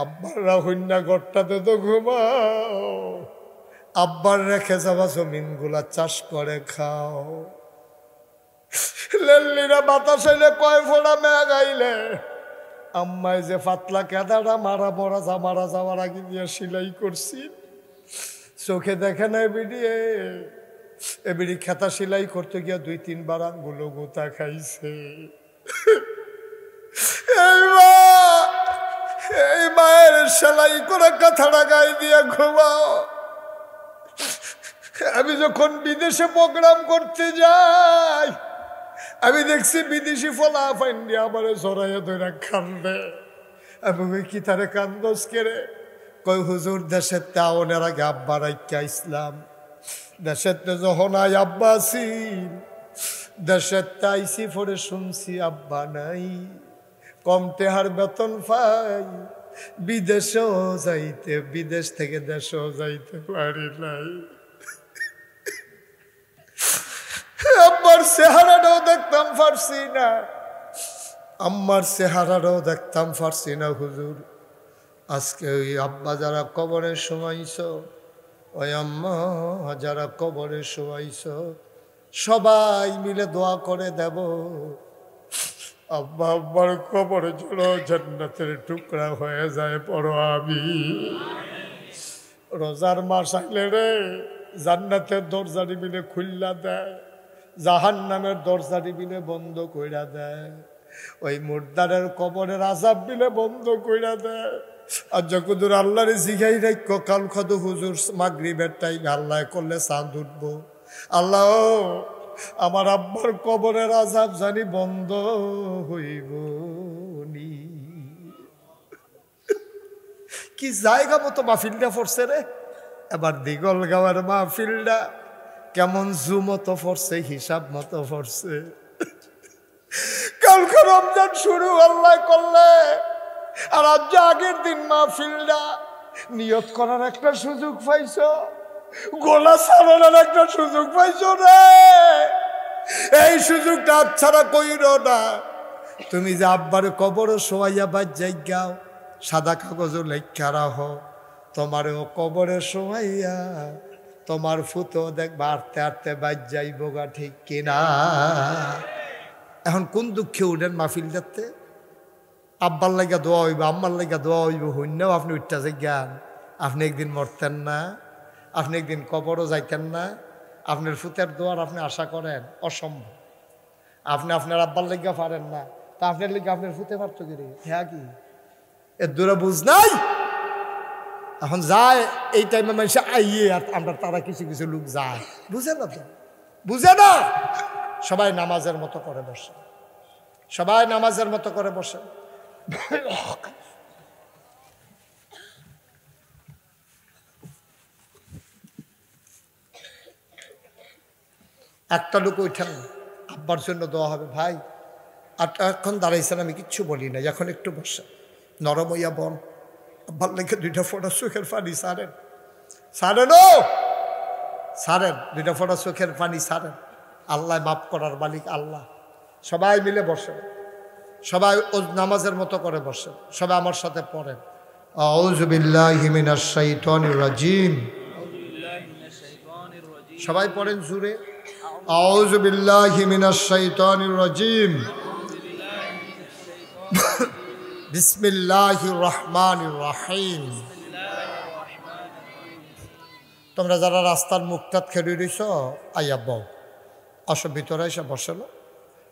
আব্বাররা হইনা ঘরটাতে তো ঘুমাও, আব্বার রেখে যাওয়া জমিন গুলা চাষ করে খাও। লেল্লিরা বাতাস আইলে কয় ফোড়া মেঘ আইলে আম্মায় যে পাতলা কেদাটা মারা যাওয়ার আগে দিয়ে সিলাই করছি, চোখে দেখে না এবিডি খেতা সিলাই করতে গিয়া 2-3 বার আঙ্গুলো গোতা খাইছে। এই মায়ের সেলাই করে কথাটা গায়ে দিয়ে ঘুমাও। আমি যখন বিদেশে প্রোগ্রাম করতে যাই, আমি দেখছি বিদেশি ফলা ফাইন্ডি আমার জড়াইয়া ধরে কান্দে। আমি কি তারে কান্দস কেড়ে কই হুজুর দেশের তাওনের আগে আব্বা রাইকা ইসলাম, দেশের যখন আই আব্বা আছিন, দেশের তাইছি পরে শুনছি আব্বা নাই, কম টেহার বেতন পাই, বিদেশেও যাইতে, বিদেশ থেকে দেশেও যাইতে পারি নাই। আব্বার চেহারাটাও দেখতাম পারছি না, আম্মার চেহারাটাও দেখতাম পারছি না হুজুর। আজকে ওই আব্বা যারা কবরে শোয়াইছ, ওই আম্মা যারা কবরে শোয়াইছ, সবাই মিলে দোয়া করে দেব আব্বা আব্বার কবরে যেন জান্নাতের টুকরা হয়ে যায় পড়ো আমি। রোজার মাস আইলে রে জান্নাতের দরজাটি মিলে খুল্লা দেয়, জাহান্নামের দরজাটি মিলে বন্ধ কইরা দেয়, ওই মুর্দারের কবরের আযাব মিলে বন্ধ কইরা দেয়। আর যখন আল্লাহর জিগাই রাখ কাল খদ হুজুর মাগরিবের টাইমে আল্লাহ করলে চাঁদ উঠবো, আল্লাহ আমার আব্বার কবরের আযাব জানি বন্ধ হইব নি। কি জায়গা মতো মাহফিলটা পড়ছে রে এবার, দিগল গাওয়ার মাহফিলটা কেমন জু মতো পড়ছে, হিসাব মতো পড়ছে। কালকে রমজান শুরু আল্লাহ করলে, আর আজ আগের দিন মাহফিলটা নিয়ত করার একটা সুযোগ পাইছ, গোলা ছাড়ানোর একটা সুযোগ পাইছ রে। এই সুযোগটা আচ্ছাড়া কইরো না। তুমি যে আব্বার কবর শোয়াইয়া বাদ যাইগাও, সাদা কাগজ লেখা রাহ, তোমারও কবরে শোয়াইয়া তোমার ফুতো দেখবা আটতে আটতে বাদ যাইব গা, ঠিক কিনা? এখন কোন দুঃখে উঠেন মাহফিল যাতে? আব্বার লাগা দোয়া হইব, আম্মার লাগা দোয়া হইব, হইনাও আপনি উঠতে যাইগান। আপনি একদিন মরতেন না, আপনি একদিন কবরও যাইতেন না, আপনার ফুতের দোয়ার আপনি আশা করেন? অসম্ভব। আপনি আপনার আব্বার লেগা পারেন না, তা আপনার লেগে আপনার ফুতে পারত কি রে? হ্যাঁ কি এর দূরে বুঝ নাই? এখন যায় এই টাইমে মানুষ আইয়ে, আর আমরা তারা কিছু কিছু লোক যায়, বুঝে না তো, বুঝে না। সবাই নামাজের মতো করে বসে, সবাই নামাজের মতো করে বসে। একটা লোক ওইখান আব্বার জন্য দেওয়া হবে ভাই, আর এখন দাঁড়াইছেন, আমি কিচ্ছু বলি না, এখন একটু বসে নরম হইয়া বল, আব্বার লেগে 2টা ফোঁটা চোখের পানি ছাড়েন, ছাড়েন, ও ছাড়েন, 2টা ফোঁটা চোখের পানি ছাড়েন। আল্লাহ মাফ করার মালিক আল্লাহ। সবাই মিলে বসেন, সবাই নামাজের মতো করে বসেন, সবাই আমার সাথে পড়েন আউযু বিল্লাহি মিনাশ শাইতানির রাজিম। সবাই পড়েন জুড়ে, আউযু বিল্লাহি মিনাশ শাইতানির রাজিম, বিসমিল্লাহির রহমানির রহিম। তোমরা যারা রাস্তার মুখটাত খেলে রইছ আইয়া বউ, আসো ভিতরে এসে বসেলো।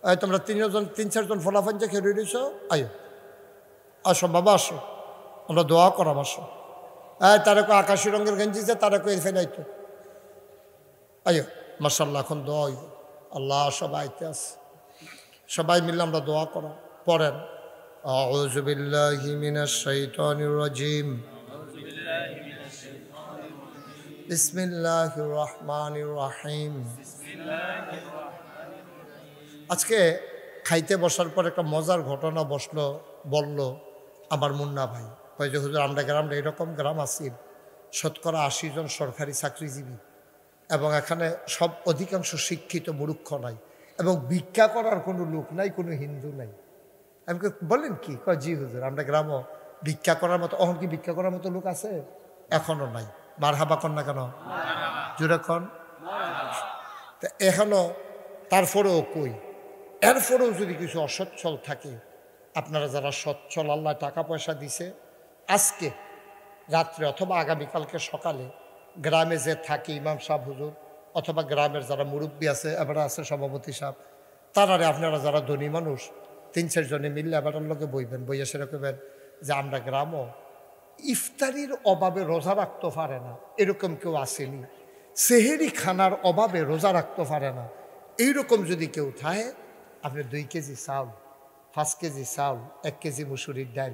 এই তোমরা 3-4 ফলাফান যে খেলে রইছ আইও, আসো বাবা আসো, আমরা দোয়া করাম আসো। এই তারা কো আকাশি রঙের গেঞ্জি যে তারা কো ফেলাইতো, আইও মাশাআল্লাহ, এখন দোয়া হইব। আল্লাহ সবাই আইতে আছে, সবাই মিলে আমরা দোয়া করা। পড়েন আউযু বিল্লাহি মিনাশ শাইতানির রাজিম, বিসমিল্লাহির রহমানির রহিম। আজকে খাইতে বসার পর একটা মজার ঘটনা বলল আমার মুন্না ভাই। কয় যে হুজুর আমরা গ্রামটা এরকম গ্রাম আছি, শতকরা 80 জন সরকারি চাকরিজীবী, এবং এখানে সব অধিকাংশ শিক্ষিত মূর্খ নাই, এবং ভিক্ষা করার কোনো লোক নাই, কোনো হিন্দু নাই। আমি বলেন কি? কয় জি হুজুর আমরা গ্রামও ভিক্ষা করার মতো, অহন কি ভিক্ষা করার মতো লোক আছে? এখনো নাই। মারহাবা কন না কেন? জোরে কন। তা এখনো তারপরেও কই, এরপরেও যদি কিছু অসচ্ছল থাকে, আপনারা যারা সচ্ছল, আল্লাহ টাকা পয়সা দিছে, আজকে রাত্রে অথবা আগামীকালকে সকালে গ্রামে যে থাকে ইমাম সাহেব হুজুর অথবা গ্রামের যারা মুরব্বী আছে, এবার আছে সভাপতি সাহেব, তারারে আপনারা যারা ধনী মানুষ 3-4 জনে মিললে এবারের লোকে বইবেন, বইয়া সেরকমের যে আমরা গ্রামও ইফতারির অভাবে রোজা রাখতে পারে না, এরকম কেউ আসেনি। সেহেরি খানার অভাবে রোজা রাখতে পারে না, এইরকম যদি কেউ থাকে, আপনি 2 কেজি চাউল, 5 কেজি চাউল, 1 কেজি মুসুরির ডাল,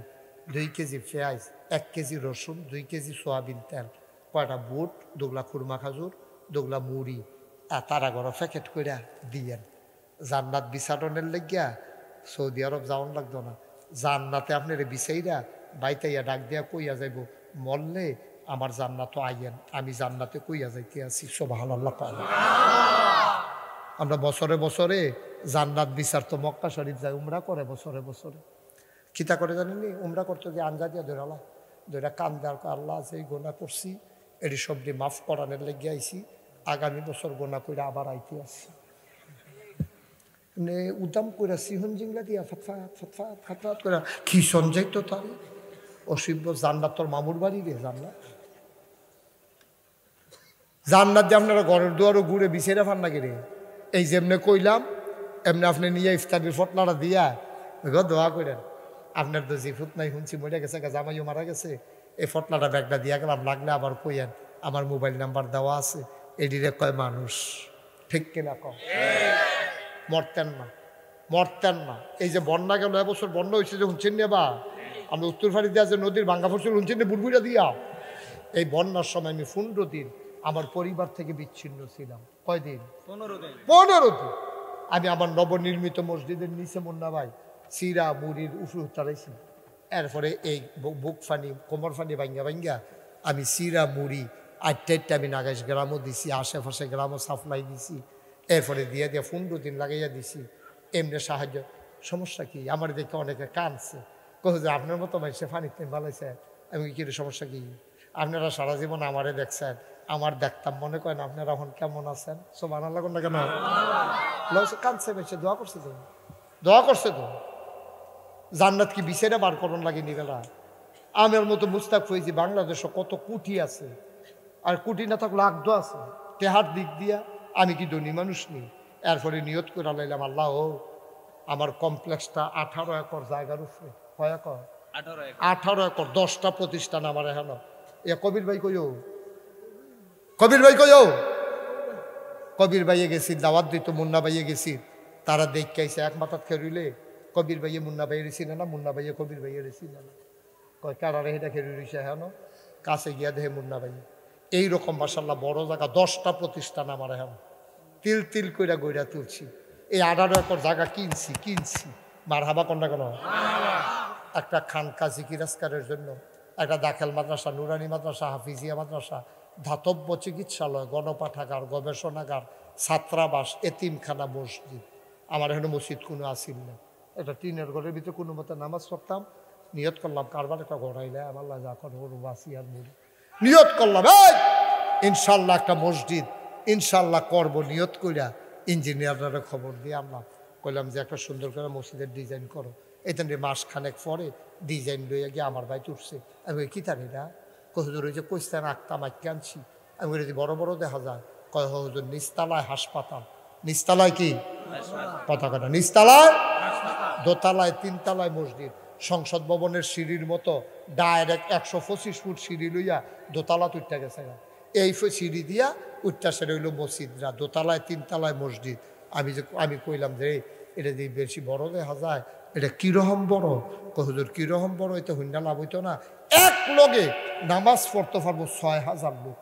2 কেজি পেঁয়াজ, 1 কেজি রসুন, 2 কেজি সোয়াবিন তেল, কয়টা বুট, 2 খুরমা খাজুর, 2 মুড়ি, আর তারা গড় প্যাকেট করে দিয়েন। জান্নাত বিচারণের লেগিয়া সৌদি আরব যাওয়ান লাগতো না, জান্নাতে আপনার বিচাইরা বাইতাইয়া ডাক দিয়া কইয়া যাইব, মরলে আমার জান্নাত আইয়েন, আমি জান্নাতে কইয়া যাইতে আছি। সুবহানাল্লাহ। আমরা বছরে বছরে জান্নাত বিচার তো মক্কা শরীফ যায়, উমরা করে বছরে বছরে। কিতা করে জানেননি? উমরা করতে যে আঞ্জা দিয়া ধরালা ধরা কান্দার, আল্লাহ আছে এই গোনা করছি, এটি সবটি মাফ করানোর লেগে আইছি, আগামী বছর গোনা করে আবার আইতে আসছি। উদাম করে সিহন জিংলা দিয়া ফাতফাত ফাতফাত ফাতফাত করে কি সঞ্জয় তো তার অসিব্য। জান্নাত তোর মামুর বাড়ি রে, জান্নাত জান্নাত যে আপনারা ঘরের দুয়ারও ঘুরে বিছেরা ফান না রে। এই যেমনে কইলাম এমনি আপনি নিয়ে ইফতারির ফটলাটা দিয়া দোয়া করেন। আপনার তো জিফুত নাই, শুনছি মরে গেছে, জামাইও মারা গেছে, এই ফটলাটা ব্যাগটা দিয়া গেলাম, লাগলে আবার কইয়েন আমার মোবাইল নাম্বার দেওয়া আছে, এডিরে কয় মানুষ, ঠিক কিনা কম? মরতেন না, মরতেন না। এই যে বন্যা গেল, এবছর বন্যা হয়েছে যে শুনছেন না বা আমরা উত্তর ফাড়ি দেওয়া যে নদীর ভাঙ্গা ফসল শুনছেন না বুড়বুড়া দিয়া, এই বন্যার সময় আমি 15 দিন আমার পরিবার থেকে বিচ্ছিন্ন ছিলাম। কয়দিন? 15 দিন। আমি আমার নবনির্মিত মসজিদের নিচে মুন্না ভাই সিরা মুড়ির উফরে উত্তারাইছি। এরপরে এই বুক ফানি কোমর ফানি ভাঙ্গা ভাঙ্গা আমি সিরা মুড়ি 8টা আমি নাগাইশ গ্রামও দিছি, আশেপাশে গ্রামও সাপ্লাই দিছি। এরপরে দিয়ে 15 দিন লাগাইয়া দিছি। এমনি সাহায্য। সমস্যা কি? আমার দেখে অনেকে কাঁদছে, কহ যে আপনার মতো মানুষে ফানিতে ভালাইছে। আমি কি সমস্যা কি? আপনারা সারা জীবন আমারে দেখছেন, আমার দেখতাম মনে করেন আপনারা এখন কেমন আছেন? সুবহানাল্লাহ না কেন? কাঁদছে বেশি, দোয়া করছে তো, দোয়া করছে তো। জান্নাত কি বিচারে বার করন লাগে নিগেলা? আমার মতো মুস্তাক হয়েছি, বাংলাদেশে কত কোটি আছে, আর কোটি না থাকলে আগদ আছে। টেহার দিক দিয়া আমি কি ধনী মানুষ নেই? এরপরে নিয়ত করে লাইলাম, আল্লাহ ও আমার কমপ্লেক্সটা 18 একর জায়গার উপরে। কয় একর? 18 একর, 10টা প্রতিষ্ঠান আমার এখানে। এ কবির ভাই কইও, কবির ভাই কইও, কবির ভাইয়ে গেছি দাওয়াত দিত, মুন্না ভাইয়ে গেছি, তারা দেখাইছে এক মাথাত খেরুইলে কবির ভাইয়ে মুন্না ভাইয়ের ছিল না, মুন্না ভাইয়ে কবির ভাইয়ের ছিল না। কয় কারারে এটা খেরুই রয়েছে এখন, কাছে গিয়া দেহে মুন্না ভাই। এইরকম মাশাআল্লাহ বড় জায়গা, 10টা প্রতিষ্ঠান আমার এখন তিল তিল কইরা গইরা তুলছি। এই 18 একর জায়গা কিনছি। মারহাবা কন্যা কেন? একটা খানকা জিকির আজকারের জন্য, একটা দাখিল মাদ্রাসা, নুরানি মাদ্রাসা, হাফিজিয়া মাদ্রাসা, ধাতব্য চিকিৎসালয়, গণপাঠাগার, গবেষণাগার, ছাত্রাবাস, এতিমখানা, মসজিদ। আমার এখানে মসজিদ কোনো আসিল না, এটা টিনের ঘরের ভিতরে কোনো মতে নামাজ পড়তাম। নিয়ত করলাম কারবার একটা ঘোরাইলে আমার যা করে বাসি আর মুড়ি। নিয়ত করলাম ইনশাল্লাহ একটা মসজিদ ইনশাল্লাহ করব। নিয়ত কইরা ইঞ্জিনিয়াররা খবর দিয়ে আমরা কইলাম যে একটা সুন্দর করে মসজিদের ডিজাইন করো। এটা মাসখানেক পরে ডিজাইন লইয়া গিয়ে আমার ভাই উঠছে। আমি কি তার এটা কহুজুর ওই যে কইস্তান আঁকতাম আঁকে আনছি। আমি বলি বড় বড় দেখা যায়। কয় হুজুর নিচতলায় হাসপাতাল। নিচতলায় কি পতাকাটা? নিচতলায়, দোতলায়, 3তলায় মসজিদ। সংসদ ভবনের সিঁড়ির মতো ডাইরেক্ট 125 ফুট সিঁড়ি লইয়া দোতলা উঠতে গেছে। এই সিঁড়ি দিয়া উঠটা সেটা হইল মসজিদরা, দোতলায় 3তলায় মসজিদ। আমি কইলাম যে এটা যে বেশি বড় দেখা যায়, এটা কিরকম বড়? হুজুর কিরকম বড়? এটা হইনা লাভ হইতো না। এক লগে নামাজ পড়তে পারবো 6000 লোক।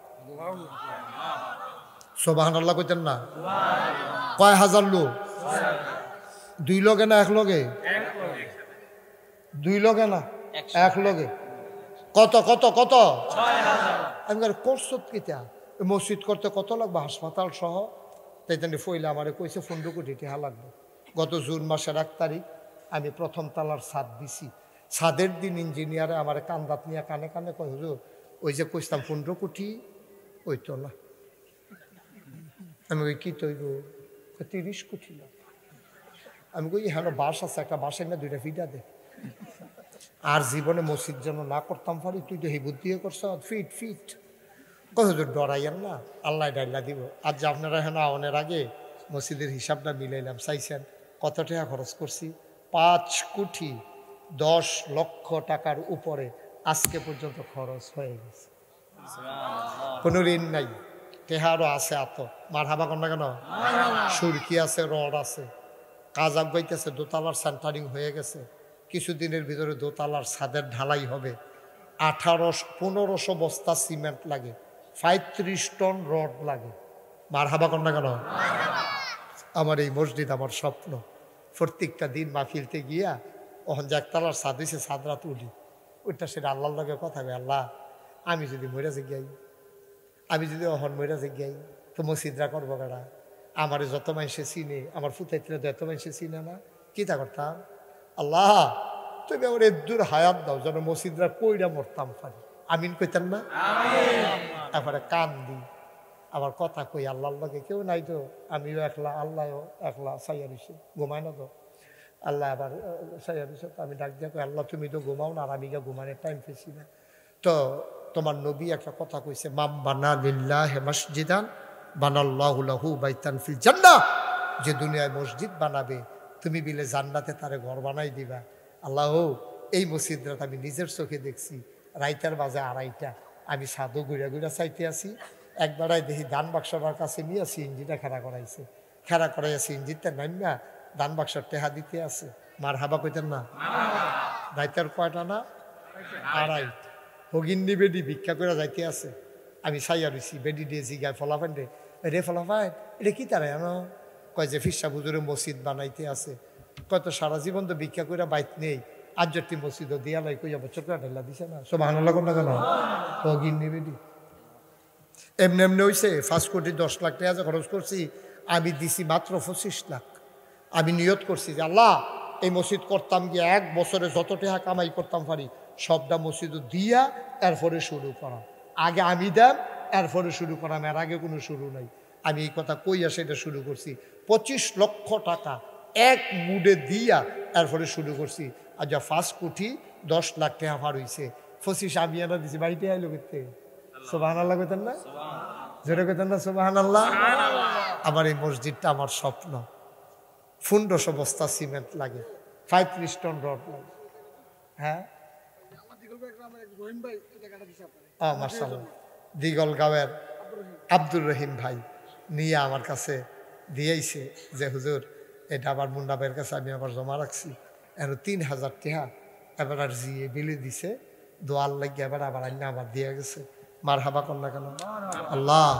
সুবহানাল্লাহ কইতেন না? কয় হাজার লোক? 2 লগে না 1 লগে? 2 লগে না 1 লগে। কত কত কত? 6000। আমি করছো কিতা? মসজিদ করতে কত লাগবে? হাসপাতাল সহ। তাই জানি ফইলে আমারে কইছে 15 কোটি টাকা লাগবে। গত জুন মাসের 1 তারিখ আমি প্রথম তালার ছাদ দিছি। ছাদের দিন ইঞ্জিনিয়ারে আমার কান্দাত নিয়ে কানে কানে কয় হুজুর ওই যে কইতাম 15 কোটি ওই তো না। আমি ওই কি তৈব 30 কোটি না। আমি কই হ্যাঁ বাস আছে, একটা বাসের না 2টা ফিটা দে। আর জীবনে মসজিদ যেন না করতাম পারি, তুই তো এই বুদ্ধি করছ ফিট ফিট। কত ডরাইয়েন না, আল্লাহ ডাইল্লা দিব। আর যে আপনারা এখন আওয়ানের আগে মসজিদের হিসাবটা মিলাইলাম, চাইছেন কত টাকা খরচ করছি? 5 কোটি 10 লক্ষ টাকার উপরে আজকে পর্যন্ত খরচ হয়ে গেছে। কোনো ঋণ নাই, টেহারও আছে এত। মার হাবা কর না কেন? সুরকি আছে, রড আছে, কাজ আগাইতেছে, দোতলার সেন্টারিং হয়ে গেছে। কিছুদিনের ভিতরে দোতলার ছাদের ঢালাই হবে। 1500 বস্তা সিমেন্ট লাগে, 35 টন রড লাগে। মার হাবা কর না কেন? আমার এই মসজিদ আমার স্বপ্ন। প্রত্যেকটা দিন মাহফিলতে গিয়া ওখান যে একতলার ছাদ হয়েছে, ছাদ রাত উঠি, ওইটা সেটা আল্লাহর লগে কথা হবে, আল্লাহ আমি যদি মরে যে গাই, আমি যদি অহন মরে যে গাই তো মসজিদরা করবো কারা? আমার যত মানুষে চিনে, আমার ফুতাইতে যত মানুষে চিনে না, কি তা করতাম? আল্লাহ তুমি আমার এদূর হায়াত দাও যেন মসজিদরা কইরা মরতাম পারি। আমিন কইতেন না? তারপরে কান দিই, আবার কথা কই আল্লাহর লগে কেউ নাই তো, আমিও একলা, আল্লাহও একলা, সাইয়া দিছে ঘুমায় না তো। আল্লাহ আবার সাইয়া দিছে, তো আমি ডাক দিয়া কই আল্লাহ তুমি তো ঘুমাও না, আর আমি গিয়ে ঘুমানোর টাইম পেয়েছি না। তো তোমার নবী একটা কথা কইছে, মাম বানা লিল্লাহি মসজিদান বানাল্লাহু লাহু বাইতান ফিল জান্নাহ। যে দুনিয়ায় মসজিদ বানাবে তুমি বিলে জান্নাতে তারে ঘর বানাই দিবা। আল্লাহ এই মসজিদটা আমি নিজের চোখে দেখছি, রাইতার বাজে 2:30 আমি সাধু ঘুরে ঘুরে চাইতে আসি, একবারাই দেখি দান বাক্সটার কাছে নিয়ে সিএনজিটা খেলা করাইছে, খেলা করাইয়া সিএনজিতে নামিয়া দান বাক্সর টেহা দিতে আছে। মার হাবা কইতেন না? রাইতার কয়টা না 2:30 হগিন্নি বেডি ভিক্ষা করে যাইতে আছে। আমি সাইয়া রইছি, বেডি দিয়ে জিগায় ফলাফান রে, রে ফলাফান এটা কি তারা জানো? কয় যে ফিরসা বুজুরে মসজিদ বানাইতে আছে। কত সারা জীবন তো ভিক্ষা করে বাইত নেই, আজ যদি মসজিদ দিয়ালাই কইয়া বছর করে ঢেলা দিছে না, সব হানাল্লা কর না কেন? হগিন্নি বেডি এমনি এমনি হয়েছে। 5 কোটি 10 লাখ টাকা খরচ করছি, আমি দিছি মাত্র 25 লাখ। আমি নিয়ত করছি যে আল্লাহ এই মসজিদ করতাম গিয়ে 1 বছরে যত টাকা কামাই করতাম পারি সবটা মসজিদ দিয়া এরপরে শুরু করা। আগে আমি দেন এরপরে শুরু করাম, এর আগে কোনো শুরু নাই। আমি এই কথা কইয়া সেটা শুরু করছি। 25 লক্ষ টাকা এক মুডে দিয়া এরপরে শুরু করছি। আর যা 5 কোটি 10 লাখ টাকা পার হয়েছে, 25 আমি এনে দিছি। বাড়িতে আইলো করতে সুবহানাল্লাহ কইতেন না? জোরে কইতেন না সুবহানাল্লাহ? আমার এই মসজিদটা আমার স্বপ্ন। 1500 বস্তা সিমেন্ট লাগে, 35 টন রড লাগে। হ্যাঁ মাশাআল্লাহ, দিগলগাঁওয়ের আব্দুর রহিম ভাই নিয়ে আমার কাছে দিয়েছে যে হুজুর এটা আবার মুন্ডা ভাইয়ের কাছে আমি আবার জমা রাখছি, এর 3000 টাকা এবার আর জিয়ে বিলে দিছে, দোয়ার লাগিয়ে এবার আবার আইনা আবার দিয়ে গেছে। মার হাবা কর না কেন? আল্লাহ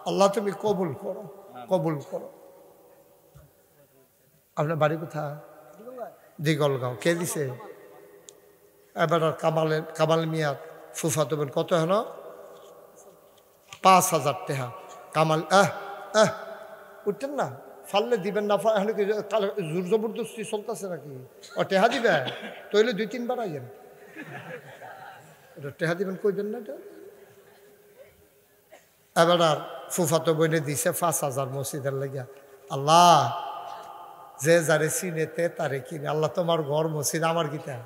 আল্লাহ তুমি কবুল করো, কবুল করো। আপনার বাড়ি কোথায়? দিগলগাঁও। কে দিছে? এবার আর কামাল মিয়া ফুফাতো বোন। কত হলো? 5000 টাকা। কামাল উঠতেন না, ফাললে দিবেন না, জোর জবরদস্তি চলতেছে নাকি? ও টেহা দিবে তৈলে 2-3 বার আইয়েন, টেহা দিবেন কইবেন না। এটা এবার আর ফুফাতো বইনে দিছে 5000 মসজিদের লাগিয়া। আল্লাহ যে যারে চিনেতে তারে কিনে, আল্লাহ তোমার ঘর মসজিদ আমার কিতা,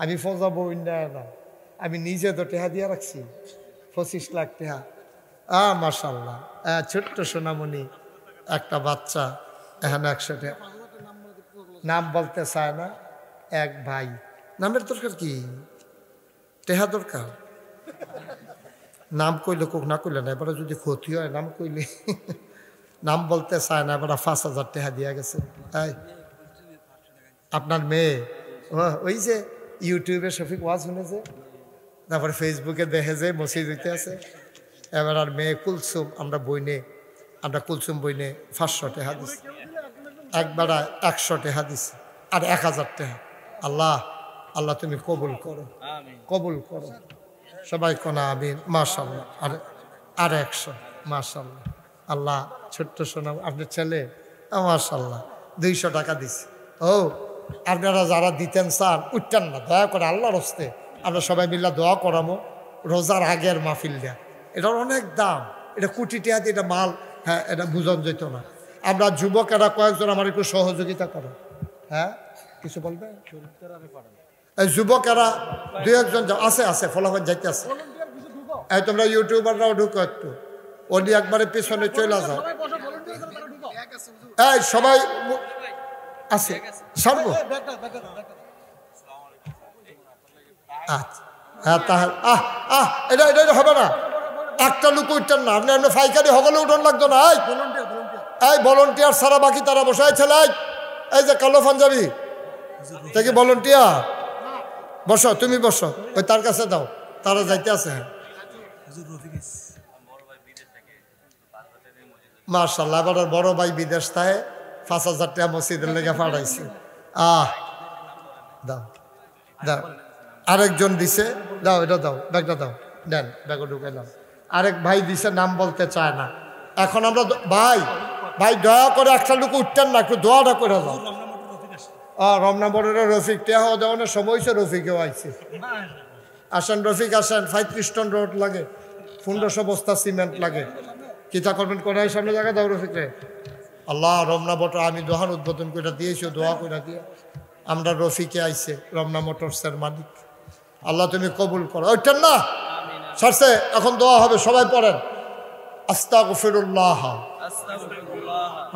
আমি ফজাবো না, আমি নিজে তো টেহা দিয়া রাখছি 25 লাখ টাকা। মাশাআল্লাহ, ছোট্ট সোনামণি একটা বাচ্চা, এখানে 100 টাকা। নাম বলতে চায় না এক ভাই। নামের দরকার কি? টেহা দরকার। নাম কইলে কোক, না কইলে না, এবারে যদি ক্ষতি হয় নাম কইলে। নাম বলতে চায় না, এবার 5000 টাকা দিয়া গেছে। আপনার মেয়ে ওই যে ইউটিউবে শফিক ওয়াজ শুনেছে, তারপরে ফেসবুকে দেখে যে মসজিদ হইতে আছে। এবার আর মেয়ে কুলসুম, আমরা কুলসুম বইনে 500 টাকা দিছি, একবার 100 টাকা দিছি, আর 1000 টাকা। আল্লাহ আল্লাহ তুমি কবুল করো, কবুল করো। সবাই কোনা আমিন। মাশাআল্লাহ। আর 100। মাশাআল্লাহ। আল্লাহ ছোট্ট শোনা আপনার ছেলে, মাশাআল্লাহ 200 টাকা দিছে। ও আপনারা যারা দিতেন চান উঠতেন না, দয়া করে আল্লাহর হস্তে আমরা সবাই মিলে দোয়া করামো রোজার আগের মাহফিল দেয়া। এটার অনেক দাম, এটা কোটি টাকা দিয়ে এটা মাল, হ্যাঁ এটা বুঝন যেত না। আমরা যুবকেরা কয়েকজন আমার একটু সহযোগিতা করো। হ্যাঁ কিছু বলবে? এই যুবকেরা দু একজন আছে আছে ফলাফল যাইতে আছে। এই তোমরা ইউটিউবাররাও ঢুকো একটু, ওলি একবারে পিছনে চলে যাও। এই সবাই আছে সারবো। আচ্ছা হ্যাঁ তাহলে এটা এটা হবে না, একটা লোক উঠতেন না আপনি, আপনি ফাইকারি হগলে উঠন লাগতো না। এই ভলেন্টিয়ার ছাড়া বাকি তারা বসায় ছেলে, এই যে কালো পাঞ্জাবি কি ভলেন্টিয়ার? বসো তুমি বসো, ওই তার কাছে দাও, তারা যাইতে আছে। মার্শাল্লাহ, এবার বড় ভাই বিদেশ থাকে ৫,০০০ টাকা মসজিদের লেগে পাঠাইছে। দাও দাও, আরেকজন দিছে, দাও এটা দাও, ব্যাগটা দাও, দেন ব্যাগে ঢুকে দাও। আরেক ভাই দিছে, নাম বলতে চায় না। এখন আমরা ভাই ভাই দয়া করে একটা লোক উঠতেন না, একটু দোয়াটা করে দাও। রমনা বড়ের রফিক টেহা দেওয়ানোর সময় হয়েছে, রফিকেও আইছে। আসেন রফিক আসেন, ৩৫ টন রোড লাগে, ১৫০০ বস্তা সিমেন্ট লাগে। কিতা করবেন কোনায় সামনে জায়গা দাও রফিক রে। আল্লাহ রমনা মোটর আমি দোকান উদ্বোধন করে দিয়েছি, দোয়া করে দিয়ে আমরা রফিকে আইছে, রমনা মোটরসের মালিক। আল্লাহ তুমি কবুল করো। ওইটার না ছাড়ছে, এখন দোয়া হবে, সবাই পড়েন। আস্তাগফিরুল্লাহ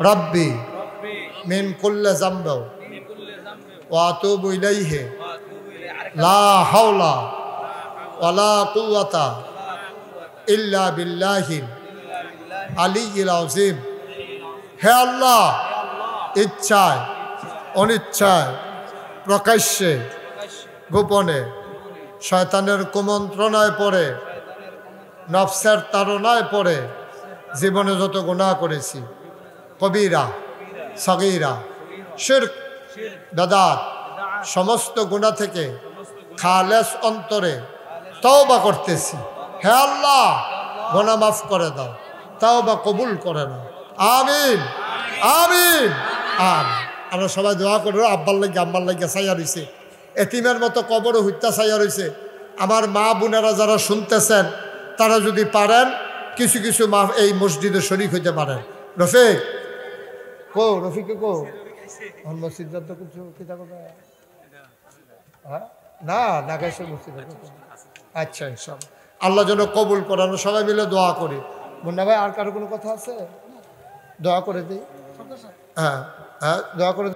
রাব্বি মিন কুল্লি যামবি ওয়া আতুবু ইলাইহি লা হাওলা ওয়ালা কুওয়াতা ইল্লা বিল্লাহিল আলিয়্যিল আযীম। হে আল্লাহ, ইচ্ছায় অনিচ্ছায় প্রকাশ্যে গোপনে শয়তানের কুমন্ত্রণায় পড়ে, নফসের তাড়নায় পড়ে জীবনে যত গুনাহ করেছি, কবিরা সগীরা শিরক বেদাত সমস্ত গুনাহ থেকে খালেস অন্তরে তওবা করতেছি। হে আল্লাহ, গুনাহ মাফ করে দাও, তওবা কবুল করে নাও। আমিন আমিন আমিন। আমরা সবাই দোয়া করবো। আব্বার লাগে আম্মার লাগে ছাইয়া রয়েছে, এতিমের মতো কবরও হত্যা ছাইয়া রয়েছে। আমার মা বোনেরা যারা শুনতেছেন, তারা যদি পারেন কিছু কিছু মা এই মসজিদে শরীক হইতে পারেন। রফিক কো, রফিকে কো মসজিদ কিছু হ্যাঁ না না গেছে মসজিদ। আচ্ছা সব আল্লাহ যেন কবুল করেন, সবাই মিলে দোয়া করি। মুন্না ভাই আর কারো কোনো কথা আছে? দোয়া করে দিই। হ্যাঁ হ্যাঁ দোয়া করে